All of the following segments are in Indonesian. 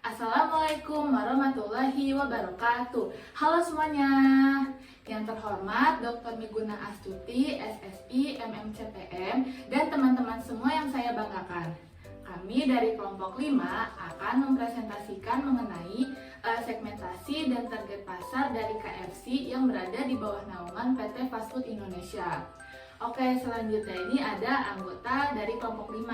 Assalamualaikum warahmatullahi wabarakatuh. Halo semuanya. Yang terhormat Dr. Miguna Astuti, SSI, MMCPM, dan teman-teman semua yang saya banggakan. Kami dari kelompok 5 akan mempresentasikan mengenai segmentasi dan target pasar dari KFC yang berada di bawah naungan PT Fast Food Indonesia. Oke, selanjutnya ini ada anggota dari kelompok 5.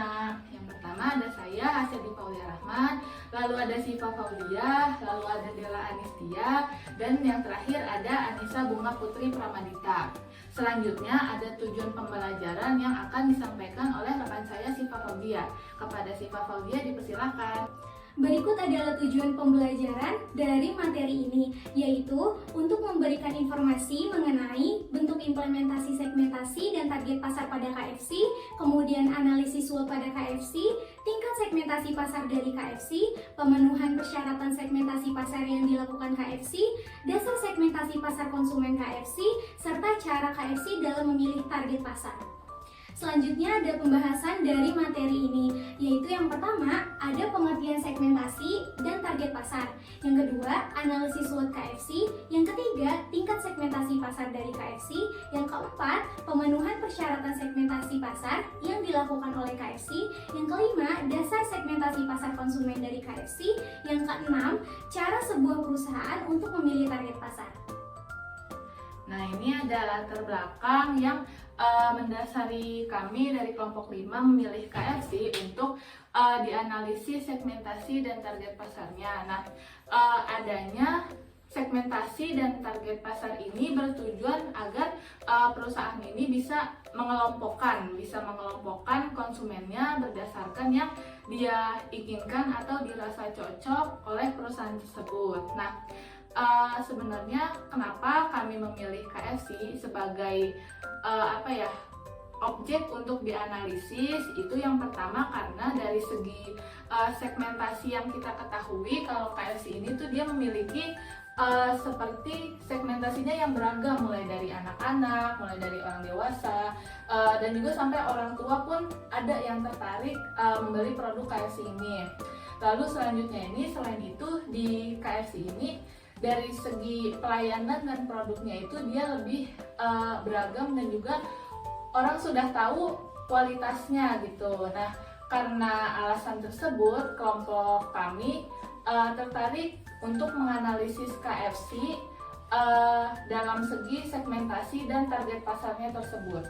Yang pertama ada saya, Hasyadi Faulia Rahman, lalu ada Siva Faulia, lalu ada Dela Anistia, dan yang terakhir ada Anissa Bunga Putri Pramadita. Selanjutnya ada tujuan pembelajaran yang akan disampaikan oleh rekan saya Siva Faulia. Kepada Siva Faulia dipersilakan. Berikut adalah tujuan pembelajaran dari materi ini, yaitu untuk memberikan informasi mengenai bentuk implementasi segmentasi dan target pasar pada KFC, kemudian analisis SWOT pada KFC, tingkat segmentasi pasar dari KFC, pemenuhan persyaratan segmentasi pasar yang dilakukan KFC, dasar segmentasi pasar konsumen KFC, serta cara KFC dalam memilih target pasar. Selanjutnya ada pembahasan dari materi ini, yaitu yang pertama ada pengertian segmentasi dan target pasar, yang kedua analisis SWOT KFC, yang ketiga tingkat segmentasi pasar dari KFC, yang keempat pemenuhan persyaratan segmentasi pasar yang dilakukan oleh KFC, yang kelima dasar segmentasi pasar konsumen dari KFC, yang keenam cara sebuah perusahaan untuk memilih target pasar. Nah, ini ada latar belakang yang mendasari kami dari kelompok 5 memilih KFC untuk dianalisis segmentasi dan target pasarnya. Nah, adanya segmentasi dan target pasar ini bertujuan agar perusahaan ini bisa mengelompokkan konsumennya berdasarkan yang dia inginkan atau dirasa cocok oleh perusahaan tersebut. Nah, sebenarnya kenapa kami memilih KFC sebagai objek untuk dianalisis? Itu yang pertama karena dari segi segmentasi yang kita ketahui, kalau KFC ini tuh dia memiliki seperti segmentasinya yang beragam, mulai dari anak-anak, mulai dari orang dewasa, dan juga sampai orang tua pun ada yang tertarik membeli produk KFC ini. Lalu selanjutnya ini, selain itu di KFC ini dari segi pelayanan dan produknya itu dia lebih beragam dan juga orang sudah tahu kualitasnya gitu. Nah, karena alasan tersebut kelompok kami tertarik untuk menganalisis KFC dalam segi segmentasi dan target pasarnya tersebut.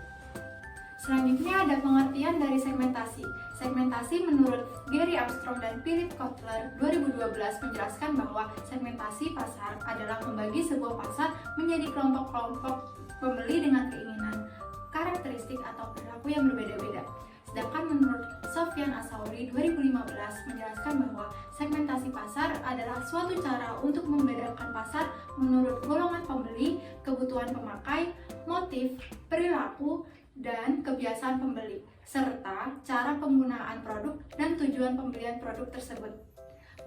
Selanjutnya ada pengertian dari segmentasi. Segmentasi menurut Gary Armstrong dan Philip Kotler 2012 menjelaskan bahwa segmentasi pasar adalah membagi sebuah pasar menjadi kelompok-kelompok pembeli dengan keinginan, karakteristik atau perilaku yang berbeda-beda. Sedangkan menurut Sofyan Asauri 2015 menjelaskan bahwa segmentasi pasar adalah suatu cara untuk membedakan pasar menurut golongan pembeli, kebutuhan pemakai, motif, perilaku, dan kebiasaan pembeli, serta cara penggunaan produk dan tujuan pembelian produk tersebut.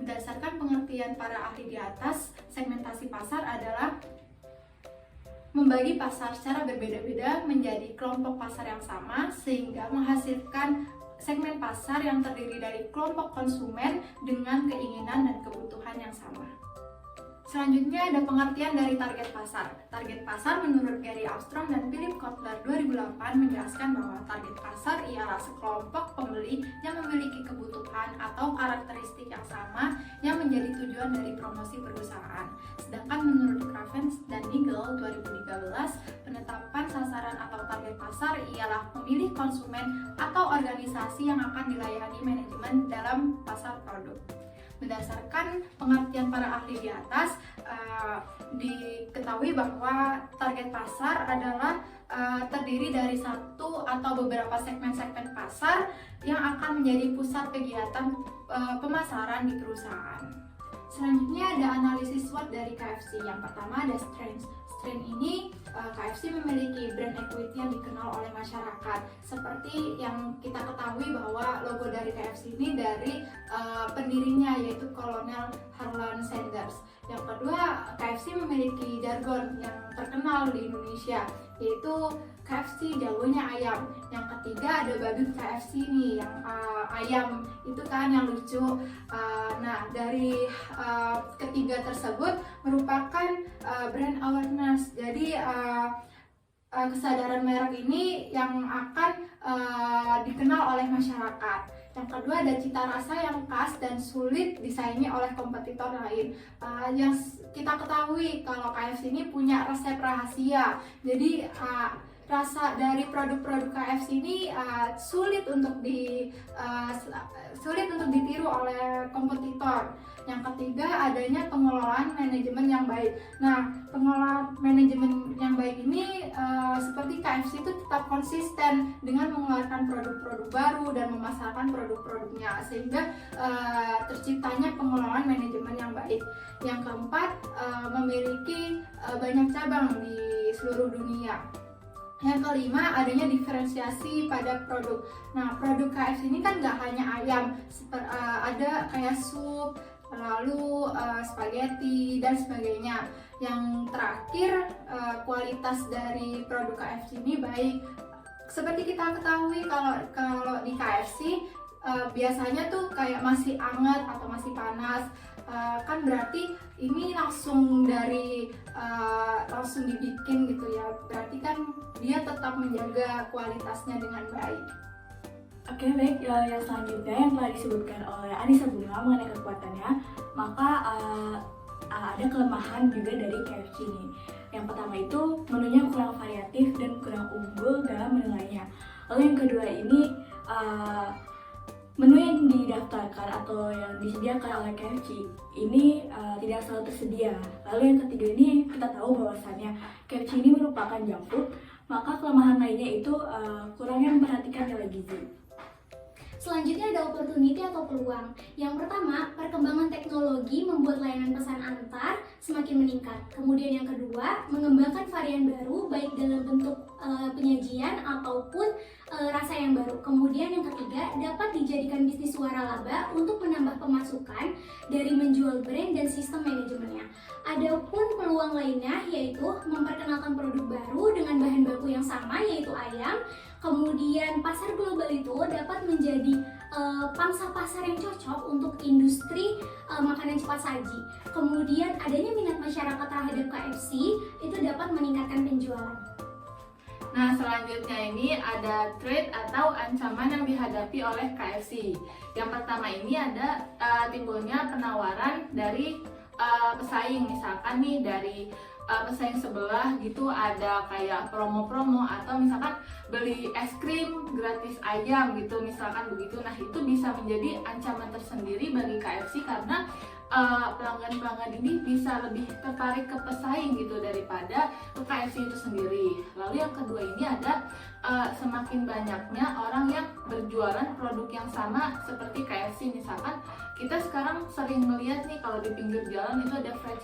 Berdasarkan pengertian para ahli di atas, segmentasi pasar adalah membagi pasar secara berbeda-beda menjadi kelompok pasar yang sama sehingga menghasilkan segmen pasar yang terdiri dari kelompok konsumen dengan keinginan dan kebutuhan yang sama. Selanjutnya ada pengertian dari target pasar. Target pasar menurut Gary Armstrong dan Philip Kotler 2008 menjelaskan bahwa target pasar ialah sekelompok pembeli yang memiliki kebutuhan atau karakteristik yang sama yang menjadi tujuan dari promosi perusahaan. Sedangkan menurut Cravens dan Nigel 2013, penetapan sasaran atau target pasar ialah memilih konsumen atau organisasi yang akan dilayani manajemen dalam pasar produk. Berdasarkan pengertian para ahli di atas, diketahui bahwa target pasar adalah terdiri dari satu atau beberapa segmen-segmen pasar yang akan menjadi pusat kegiatan pemasaran di perusahaan. Selanjutnya ada analisis SWOT dari KFC. Yang pertama ada strength. Strength ini KFC memiliki brand equity yang dikenal oleh masyarakat. Seperti yang kita ketahui bahwa logo dari KFC ini dari pendirinya, yaitu Kolonel Harlan Sanders. Yang kedua, KFC memiliki jargon yang terkenal di Indonesia, yaitu KFC jagonya ayam. Yang ketiga ada badut KFC nih, yang ayam itu kan yang lucu. Nah, dari ketiga tersebut merupakan brand awareness. Jadi kesadaran merek ini yang akan dikenal oleh masyarakat. Yang kedua ada cita rasa yang khas dan sulit disaingi oleh kompetitor lain. Yang kita ketahui kalau KFC ini punya resep rahasia. Jadi rasa dari produk-produk KFC ini sulit untuk ditiru oleh kompetitor. Yang ketiga adanya pengelolaan manajemen yang baik. Nah, pengelolaan manajemen yang baik ini seperti KFC itu tetap konsisten dengan mengeluarkan produk-produk baru dan memasarkan produk-produknya sehingga terciptanya pengelolaan manajemen yang baik. Yang keempat memiliki banyak cabang di seluruh dunia. Yang kelima adanya diferensiasi pada produk. Nah, produk KFC ini kan nggak hanya ayam, ada kayak sup, lalu spaghetti dan sebagainya. Yang terakhir kualitas dari produk KFC ini baik. Seperti kita ketahui kalau di KFC biasanya tuh kayak masih hangat atau masih panas, kan berarti ini langsung dibikin gitu ya. Berarti kan dia tetap menjaga kualitasnya dengan baik. Oke, baik. Yang selanjutnya yang telah disebutkan oleh Anissa Bunga mengenai kekuatannya, maka ada kelemahan juga dari KFC ini. Yang pertama itu menunya kurang variatif dan kurang unggul dalam menu lainnya. Lalu yang kedua ini menu yang didaftarkan atau yang disediakan oleh KFC ini tidak selalu tersedia. Lalu yang ketiga ini kita tahu bahwasannya KFC ini merupakan junk food, maka kelemahan lainnya itu kurangnya memperhatikan nilai gizi. Selanjutnya ada opportunity atau peluang. Yang pertama, perkembangan teknologi membuat layanan pesan antar semakin meningkat. Kemudian yang kedua, mengembangkan varian baru baik dalam bentuk penyajian ataupun rasa yang baru. Kemudian yang ketiga, dapat dijadikan bisnis suara laba untuk menambah pemasukan dari menjual brand dan sistem manajemennya. Adapun peluang lainnya yaitu memperkenalkan produk baru dengan bahan baku yang sama yaitu ayam. Kemudian pasar global itu dapat menjadi pangsa pasar yang cocok untuk industri makanan cepat saji. Kemudian adanya minat masyarakat terhadap KFC itu dapat meningkatkan penjualan. Nah, selanjutnya ini ada threat atau ancaman yang dihadapi oleh KFC. Yang pertama ini ada timbulnya penawaran dari pesaing, misalkan nih dari pesaing sebelah gitu ada kayak promo-promo atau misalkan beli es krim gratis ayam gitu misalkan begitu. Nah, itu bisa menjadi ancaman tersendiri bagi KFC karena pelanggan-pelanggan ini bisa lebih tertarik ke pesaing gitu daripada ke KFC itu sendiri. Lalu yang kedua ini ada semakin banyaknya orang yang berjualan produk yang sama seperti KFC. Misalkan kita sekarang sering melihat nih kalau di pinggir jalan itu ada fried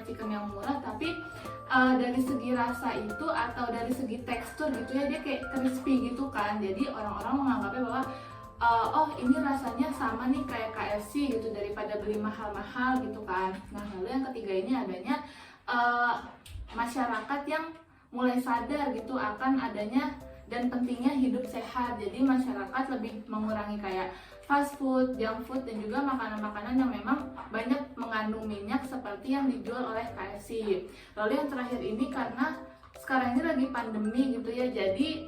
chicken yang murah, tapi dari segi rasa itu atau dari segi tekstur gitu ya dia kayak crispy gitu kan. Jadi orang-orang menganggapnya bahwa oh ini rasanya sama nih kayak KFC gitu daripada beli mahal-mahal gitu kan. Nah, lalu yang ketiga ini adanya masyarakat yang mulai sadar gitu akan adanya dan pentingnya hidup sehat. Jadi masyarakat lebih mengurangi kayak fast food, junk food, dan juga makanan-makanan yang memang banyak mengandung minyak seperti yang dijual oleh KFC. Lalu yang terakhir ini karena sekarang ini lagi pandemi gitu ya, jadi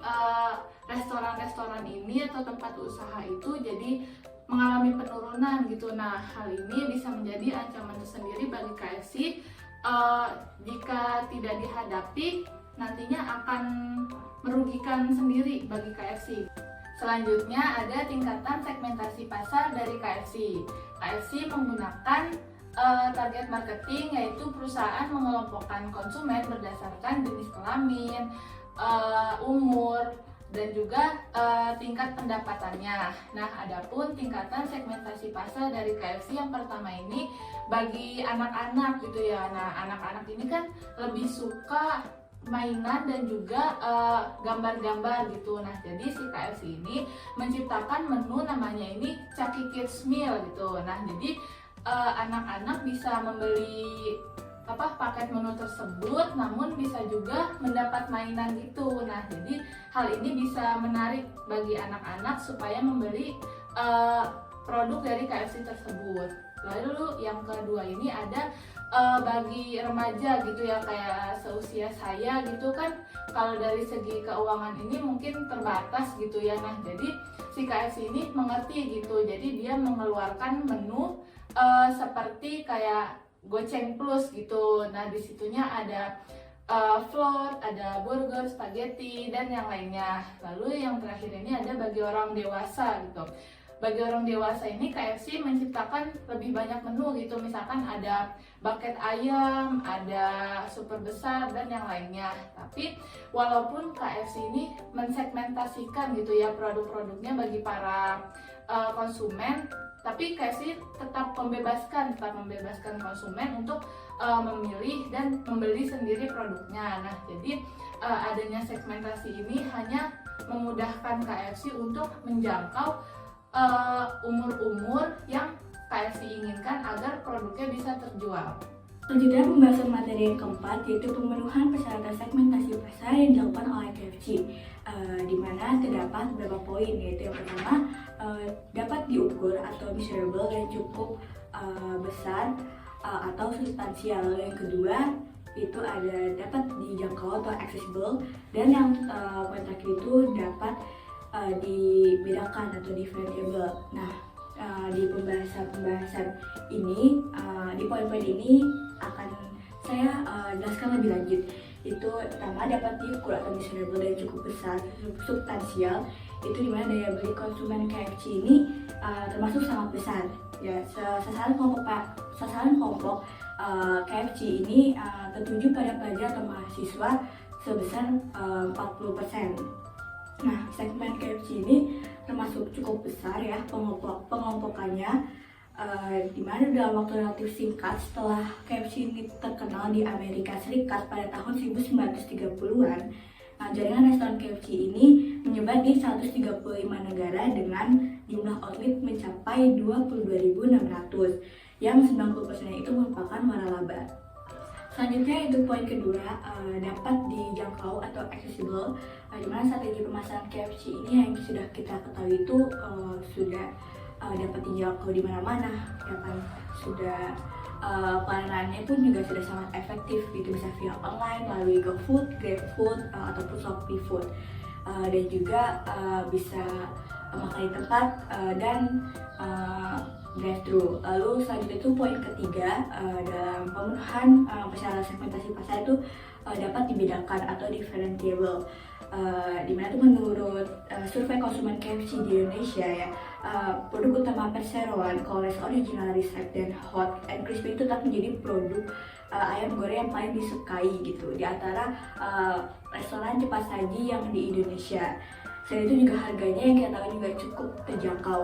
restoran-restoran ini atau tempat usaha itu jadi mengalami penurunan gitu. Nah, hal ini bisa menjadi ancaman tersendiri bagi KFC jika tidak dihadapi nantinya akan merugikan sendiri bagi KFC. Selanjutnya ada tingkatan segmentasi pasar dari KFC. KFC menggunakan target marketing, yaitu perusahaan mengelompokkan konsumen berdasarkan jenis kelamin, umur, dan juga tingkat pendapatannya. Nah, adapun tingkatan segmentasi pasar dari KFC yang pertama ini bagi anak-anak gitu ya. Nah, anak-anak ini kan lebih suka mainan dan juga gambar-gambar gitu. Nah, jadi si KFC ini menciptakan menu namanya ini Chucky Kids Meal gitu. Nah, jadi anak-anak bisa membeli paket menu tersebut, namun bisa juga mendapat mainan gitu. Nah, jadi hal ini bisa menarik bagi anak-anak supaya membeli produk dari KFC tersebut. Lalu yang kedua ini ada bagi remaja gitu ya, kayak seusia saya gitu kan, kalau dari segi keuangan ini mungkin terbatas gitu ya. Nah, jadi si KFC ini mengerti gitu, jadi dia mengeluarkan menu seperti kayak Goceng Plus gitu. Nah, disitunya ada float, ada burger, spaghetti, dan yang lainnya. Lalu yang terakhir ini ada bagi orang dewasa gitu. Bagi orang dewasa ini KFC menciptakan lebih banyak menu gitu. Misalkan ada bucket ayam, ada super besar, dan yang lainnya. Tapi walaupun KFC ini mensegmentasikan gitu ya produk-produknya bagi para konsumen, tapi KFC tetap membebaskan konsumen untuk memilih dan membeli sendiri produknya. Nah, jadi adanya segmentasi ini hanya memudahkan KFC untuk menjangkau umur-umur yang KFC inginkan agar produknya bisa terjual. Selanjutnya pembahasan materi yang keempat, yaitu pemenuhan persyaratan segmentasi pasar yang dilakukan oleh KFC, di mana terdapat beberapa poin, yaitu yang pertama dapat diukur atau measurable dan cukup besar atau substansial. Yang kedua itu ada dapat dijangkau atau accessible, dan yang poin terakhir itu dapat dibedakan atau differentiable. Nah, di pembahasan ini, di poin-poin ini akan saya jelaskan lebih lanjut. Itu pertama dapat diukur atau measurable dan cukup besar, substansial. Itu dimana daya beli konsumen KFC ini termasuk sangat besar. Ya, sasaran kelompok KFC ini tertuju pada pelajar atau mahasiswa sebesar 40%. Nah, segmen KFC ini termasuk cukup besar ya pengelompokannya, di mana dalam waktu relatif singkat setelah KFC ini terkenal di Amerika Serikat pada tahun 1930-an. Nah, jaringan restoran KFC ini menyebar di 135 negara dengan jumlah outlet mencapai 22.600, yang 90% itu merupakan waralaba. Selanjutnya itu poin kedua, dapat dijangkau atau accessible, di mana strategi pemasaran KFC ini yang sudah kita ketahui itu sudah dapat dijangkau di mana-mana, ya kan? Sudah pelayanannya pun juga sudah sangat efektif, itu bisa via online melalui GoFood, GrabFood ataupun ShopeeFood, dan juga bisa makan di tempat dan drive-thru. Lalu selanjutnya itu poin ketiga, dalam pemenuhan persyaratan segmentasi pasar itu dapat dibedakan atau differentiable, di mana itu menurut survei konsumen KFC di Indonesia ya, produk utama perseroan, Coles Original, Reset, dan Hot and Crispy itu tetap menjadi produk ayam goreng yang paling disukai gitu di antara restoran cepat saji yang di Indonesia. Selain itu juga harganya yang kita tahu juga cukup terjangkau.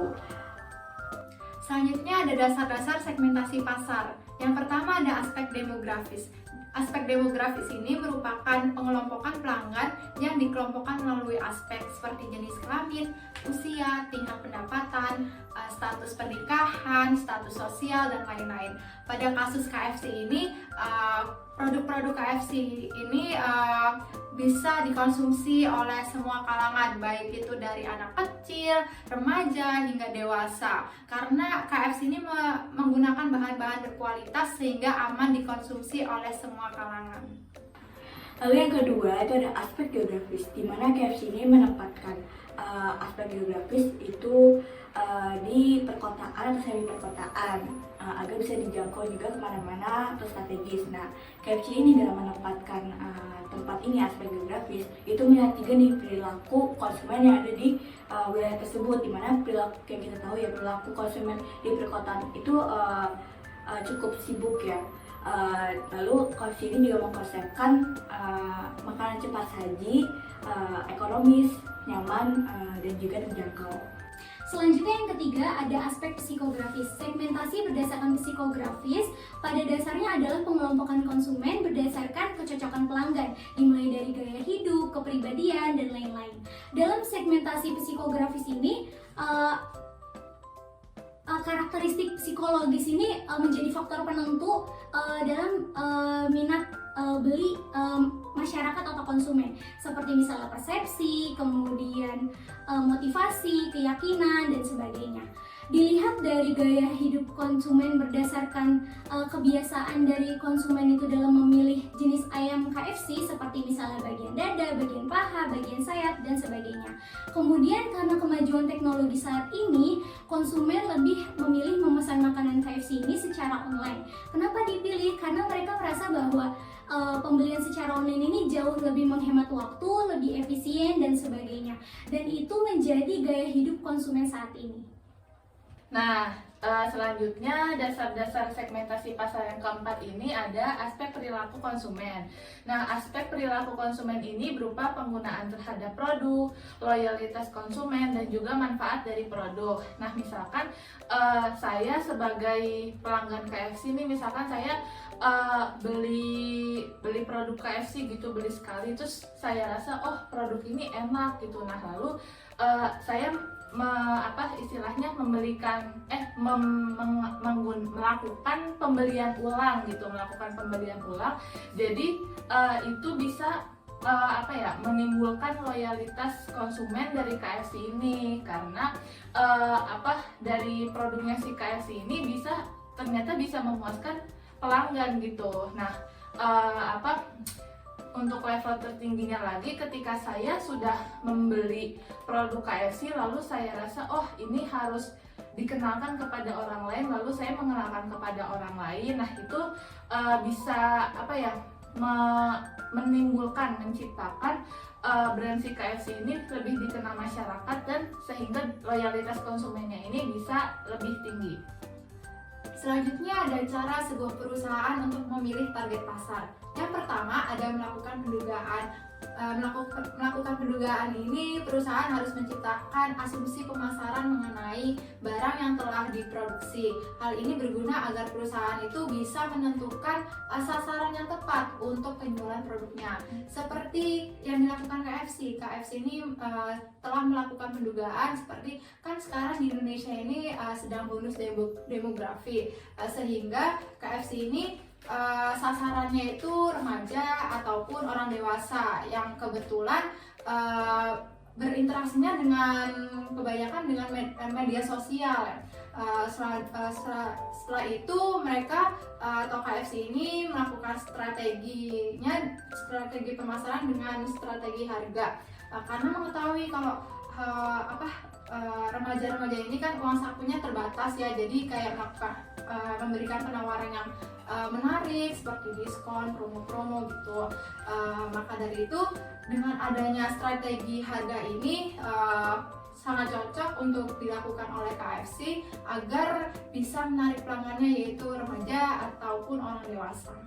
Selanjutnya ada dasar-dasar segmentasi pasar. Yang pertama ada aspek demografis. Aspek demografis ini merupakan pengelompokan pelanggan yang dikelompokkan melalui aspek seperti jenis kelamin, usia, tingkat pendapatan, status pernikahan, status sosial, dan lain-lain. Pada kasus KFC ini, produk-produk KFC ini bisa dikonsumsi oleh semua kalangan, baik itu dari anak kecil, remaja, hingga dewasa. Karena KFC ini menggunakan bahan-bahan berkualitas sehingga aman dikonsumsi oleh semua kalangan. Lalu yang kedua itu ada aspek geografis, di mana KFC ini menempatkan aspek geografis itu di perkotaan atau semi perkotaan, agar bisa dijangkau juga kemana-mana atau strategis. Nah, KFC ini dalam menempatkan tempat ini aspek geografis itu melihat juga nih perilaku konsumen yang ada di wilayah tersebut, di mana perilaku yang kita tahu ya, perilaku konsumen di perkotaan itu cukup sibuk ya. Lalu KFC ini juga mengkonsepkan makanan cepat saji, ekonomis, nyaman, dan juga terjangkau. Selanjutnya yang ketiga ada aspek psikografis. Segmentasi berdasarkan psikografis pada dasarnya adalah pengelompokan konsumen berdasarkan kecocokan pelanggan, dimulai dari gaya hidup, kepribadian, dan lain-lain. Dalam segmentasi psikografis ini karakteristik psikologis ini menjadi faktor penentu dalam minat beli masyarakat atau konsumen, seperti misalnya persepsi, kemudian motivasi, keyakinan, dan sebagainya. Dilihat dari gaya hidup konsumen berdasarkan kebiasaan dari konsumen itu dalam memilih jenis ayam KFC, seperti misalnya bagian dada, bagian paha, bagian sayap, dan sebagainya. Kemudian karena kemajuan teknologi saat ini, konsumen lebih memilih memesan makanan KFC ini secara online. Kenapa dipilih? Karena mereka merasa bahwa pembelian secara online ini jauh lebih menghemat waktu, lebih efisien, dan sebagainya. Dan itu menjadi gaya hidup konsumen saat ini. Nah, selanjutnya dasar-dasar segmentasi pasar yang keempat ini ada aspek perilaku konsumen. Nah, aspek perilaku konsumen ini berupa penggunaan terhadap produk, loyalitas konsumen, dan juga manfaat dari produk. Nah, misalkan saya sebagai pelanggan KFC ini, misalkan saya beli produk KFC gitu, beli sekali, terus saya rasa oh produk ini enak gitu. Nah, lalu saya melakukan pembelian ulang gitu, jadi itu bisa menimbulkan loyalitas konsumen dari KFC ini, karena dari produknya si KFC ini ternyata bisa memuaskan pelanggan gitu. Nah, untuk level tertingginya lagi, ketika saya sudah membeli produk KFC lalu saya rasa oh ini harus dikenalkan kepada orang lain, lalu saya mengenalkan kepada orang lain. Nah, itu bisa menciptakan brand si KFC ini lebih dikenal masyarakat, dan sehingga loyalitas konsumennya ini bisa lebih tinggi. Selanjutnya ada cara sebuah perusahaan untuk memilih target pasar. Yang pertama ada melakukan pendugaan. Melakukan pendugaan ini, perusahaan harus menciptakan asumsi pemasaran mengenai barang yang telah diproduksi. Hal ini berguna agar perusahaan itu bisa menentukan sasaran yang tepat untuk penjualan produknya. Seperti yang dilakukan KFC. KFC ini telah melakukan pendugaan, seperti kan sekarang di Indonesia ini sedang bonus demografi, sehingga KFC ini sasarannya itu remaja ataupun orang dewasa yang kebetulan berinteraksinya kebanyakan dengan media sosial. Setelah itu mereka atau KFC ini melakukan strategi pemasaran dengan strategi harga, karena mengetahui kalau remaja-remaja ini kan uang sakunya terbatas ya, jadi kayak memberikan penawaran yang menarik seperti diskon, promo-promo gitu. Maka dari itu dengan adanya strategi harga ini sangat cocok untuk dilakukan oleh KFC agar bisa menarik pelanggannya, yaitu remaja ataupun orang dewasa.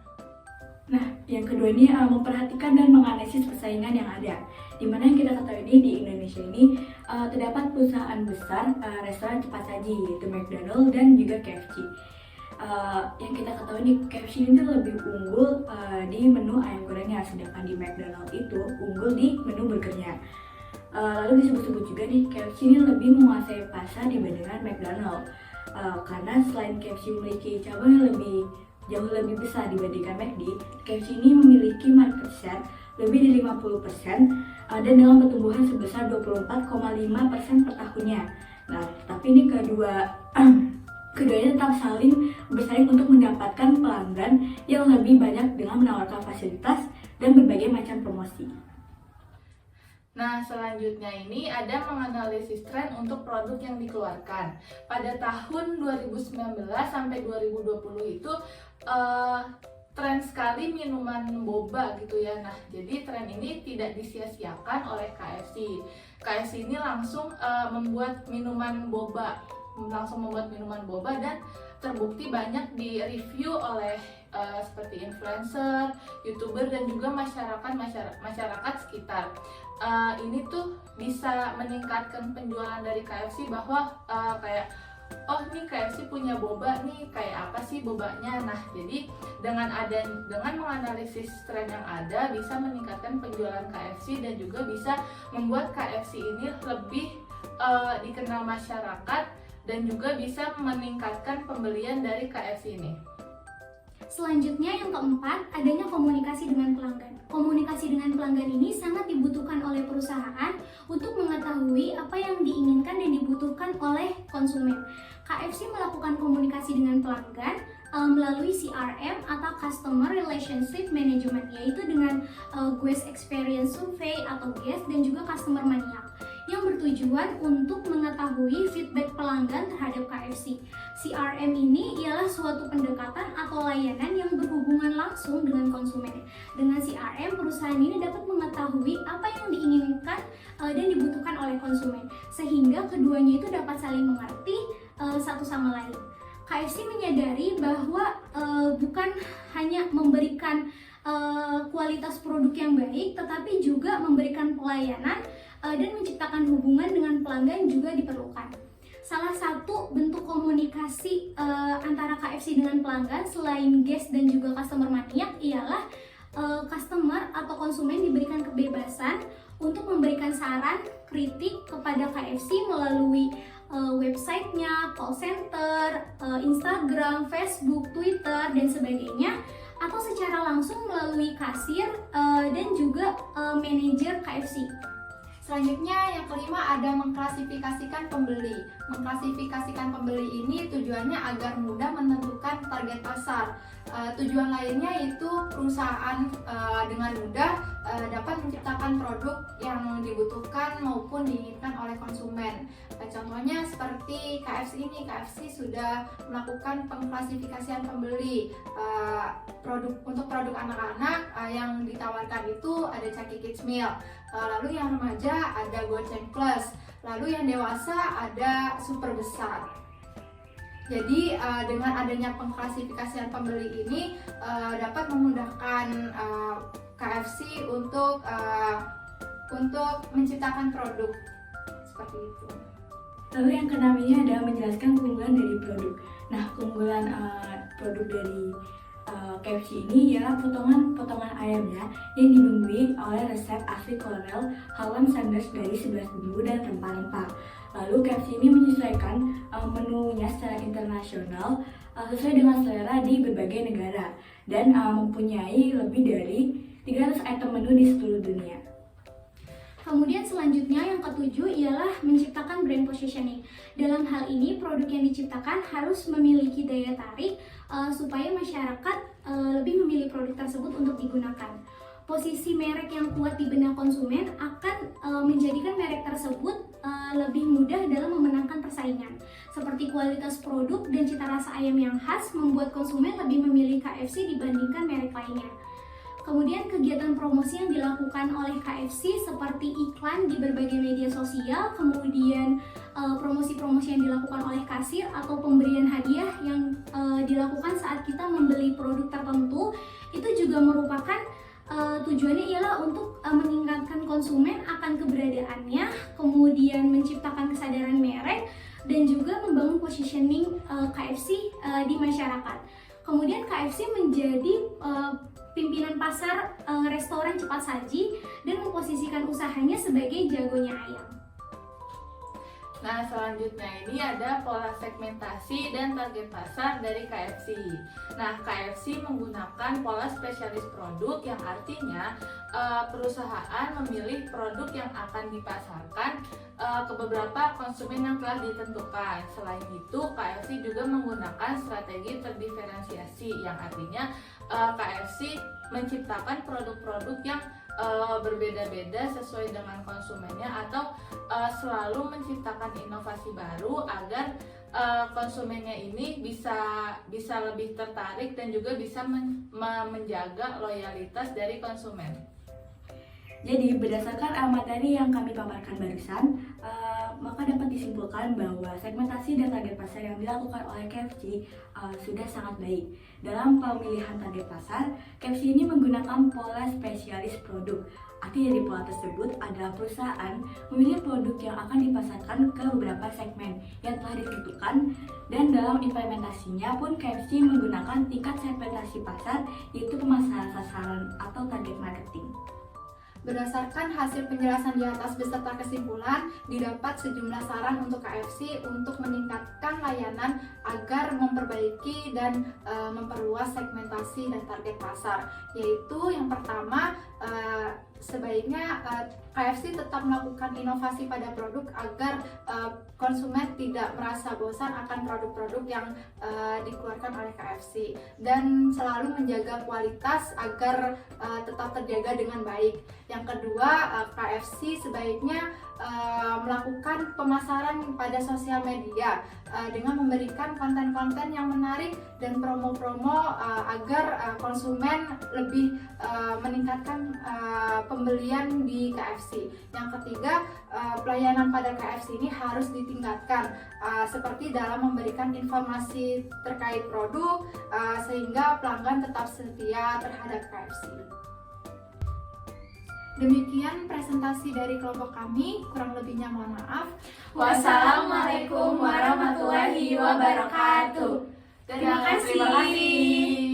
Nah, yang kedua ini memperhatikan dan menganalisis persaingan yang ada. Dimana yang kita ketahui ini di Indonesia ini terdapat perusahaan besar restoran cepat saji, yaitu McDonald dan juga KFC. Yang kita ketahui nih, KFC ini lebih unggul di menu ayam gorengnya, sedangkan di McDonald itu unggul di menu burgernya. Lalu disebut-sebut juga nih, KFC ini lebih menguasai pasar dibandingkan McDonald, karena selain KFC memiliki cabang yang jauh lebih besar dibandingkan McD, KFC ini memiliki market share lebih dari 50% dan dengan pertumbuhan sebesar 24,5% per tahunnya. Nah, tapi ini keduanya tetap saling bersaing untuk mendapatkan pelanggan yang lebih banyak dengan menawarkan fasilitas dan berbagai macam promosi. Nah, selanjutnya ini ada menganalisis tren untuk produk yang dikeluarkan. Pada tahun 2019 sampai 2020 itu tren sekali minuman boba gitu ya. Nah, jadi tren ini tidak disia-siakan oleh KFC. KFC ini langsung membuat minuman boba dan terbukti banyak di review oleh seperti influencer, YouTuber, dan juga masyarakat sekitar. Ini tuh bisa meningkatkan penjualan dari KFC, bahwa kayak oh nih KFC punya boba nih, kayak apa sih bobanya. Nah, jadi dengan menganalisis tren yang ada bisa meningkatkan penjualan KFC dan juga bisa membuat KFC ini lebih dikenal masyarakat dan juga bisa meningkatkan pembelian dari KFC ini. Selanjutnya yang keempat, adanya komunikasi dengan pelanggan. Komunikasi dengan pelanggan ini sangat dibutuhkan oleh perusahaan untuk mengetahui apa yang diinginkan dan dibutuhkan oleh konsumen. KFC melakukan komunikasi dengan pelanggan melalui CRM atau Customer Relationship Management, yaitu dengan Guest Experience Survey atau GES dan juga Customer Maniac, yang bertujuan untuk mengetahui feedback pelanggan terhadap KFC. CRM ini ialah suatu pendekatan atau layanan yang berhubungan langsung dengan konsumen. Dengan CRM, perusahaan ini dapat mengetahui apa yang diinginkan dan dibutuhkan oleh konsumen, sehingga keduanya itu dapat saling mengerti satu sama lain. KFC menyadari bahwa bukan hanya memberikan kualitas produk yang baik, tetapi juga memberikan pelayanan dan menciptakan hubungan dengan pelanggan juga diperlukan. Salah satu bentuk komunikasi antara KFC dengan pelanggan selain guest dan juga customer maniac ialah customer atau konsumen diberikan kebebasan untuk memberikan saran, kritik kepada KFC melalui websitenya, call center, Instagram, Facebook, Twitter, dan sebagainya, atau secara langsung melalui kasir dan juga manajer KFC. Selanjutnya yang kelima ada mengklasifikasikan pembeli. Mengklasifikasikan pembeli ini tujuannya agar mudah menentukan target pasar. Tujuan lainnya yaitu perusahaan dengan mudah dapat menciptakan produk yang dibutuhkan maupun diinginkan oleh konsumen. Contohnya seperti KFC ini, KFC sudah melakukan pengklasifikasian pembeli. Untuk produk anak-anak yang ditawarkan itu ada Chucky Kids Meal. Lalu yang remaja ada Goceng Plus, lalu yang dewasa ada Super Besar. Jadi dengan adanya pengklasifikasian pembeli ini dapat memudahkan KFC untuk menciptakan produk seperti itu. Lalu yang keenam ini adalah menjelaskan keunggulan dari produk. Nah, keunggulan produk dari KFC ini ialah potongan ayamnya yang dibumbui oleh resep asli Kolonel Howland Sanders dari 11 bumbu dan rempah-rempah. Lalu KFC ini menyesuaikan menunya secara internasional sesuai dengan selera di berbagai negara dan mempunyai lebih dari 300 item menu di seluruh dunia. Kemudian selanjutnya yang ketujuh ialah menciptakan brand positioning. Dalam hal ini produk yang diciptakan harus memiliki daya tarik supaya masyarakat lebih memilih produk tersebut untuk digunakan. Posisi merek yang kuat di benak konsumen akan menjadikan merek tersebut lebih mudah dalam memenangkan persaingan. Seperti kualitas produk dan cita rasa ayam yang khas membuat konsumen lebih memilih KFC dibandingkan merek lainnya. Kemudian kegiatan promosi yang dilakukan oleh KFC seperti iklan di berbagai media sosial, kemudian promosi-promosi yang dilakukan oleh kasir atau pemberian hadiah yang dilakukan saat kita membeli produk tertentu, itu juga merupakan tujuannya ialah untuk meningkatkan konsumen akan keberadaannya, kemudian menciptakan kesadaran merek, dan juga membangun positioning KFC di masyarakat. Kemudian KFC menjadi pimpinan pasar restoran cepat saji dan memposisikan usahanya sebagai jagonya ayam. Nah, selanjutnya ini ada pola segmentasi dan target pasar dari KFC. Nah, KFC menggunakan pola spesialis produk yang artinya perusahaan memilih produk yang akan dipasarkan ke beberapa konsumen yang telah ditentukan. Selain itu, KFC juga menggunakan strategi terdiferensiasi yang artinya KFC menciptakan produk-produk yang berbeda-beda sesuai dengan konsumennya atau selalu menciptakan inovasi baru agar konsumennya ini bisa lebih tertarik dan juga bisa menjaga loyalitas dari konsumen. Jadi berdasarkan materi yang kami paparkan barusan, maka dapat disimpulkan bahwa segmentasi dan target pasar yang dilakukan oleh KFC sudah sangat baik. Dalam pemilihan target pasar, KFC ini menggunakan pola spesialis produk. Arti dari pola tersebut adalah perusahaan memilih produk yang akan dipasarkan ke beberapa segmen yang telah ditentukan, dan dalam implementasinya pun KFC menggunakan tingkat segmentasi pasar, yaitu pemasaran sasaran atau target marketing. Berdasarkan hasil penjelasan di atas beserta kesimpulan, didapat sejumlah saran untuk KFC untuk meningkatkan layanan agar memperbaiki dan memperluas segmentasi dan target pasar. Yaitu yang pertama, sebaiknya KFC tetap melakukan inovasi pada produk agar konsumen tidak merasa bosan akan produk-produk yang dikeluarkan oleh KFC, dan selalu menjaga kualitas agar tetap terjaga dengan baik. Yang kedua, KFC sebaiknya melakukan pemasaran pada sosial media dengan memberikan konten-konten yang menarik dan promo-promo agar konsumen lebih meningkatkan pembelian di KFC. Yang ketiga, pelayanan pada KFC ini harus ditingkatkan seperti dalam memberikan informasi terkait produk sehingga pelanggan tetap setia terhadap KFC. Demikian presentasi dari kelompok kami, kurang lebihnya mohon maaf. Wassalamualaikum warahmatullahi wabarakatuh. Terima kasih.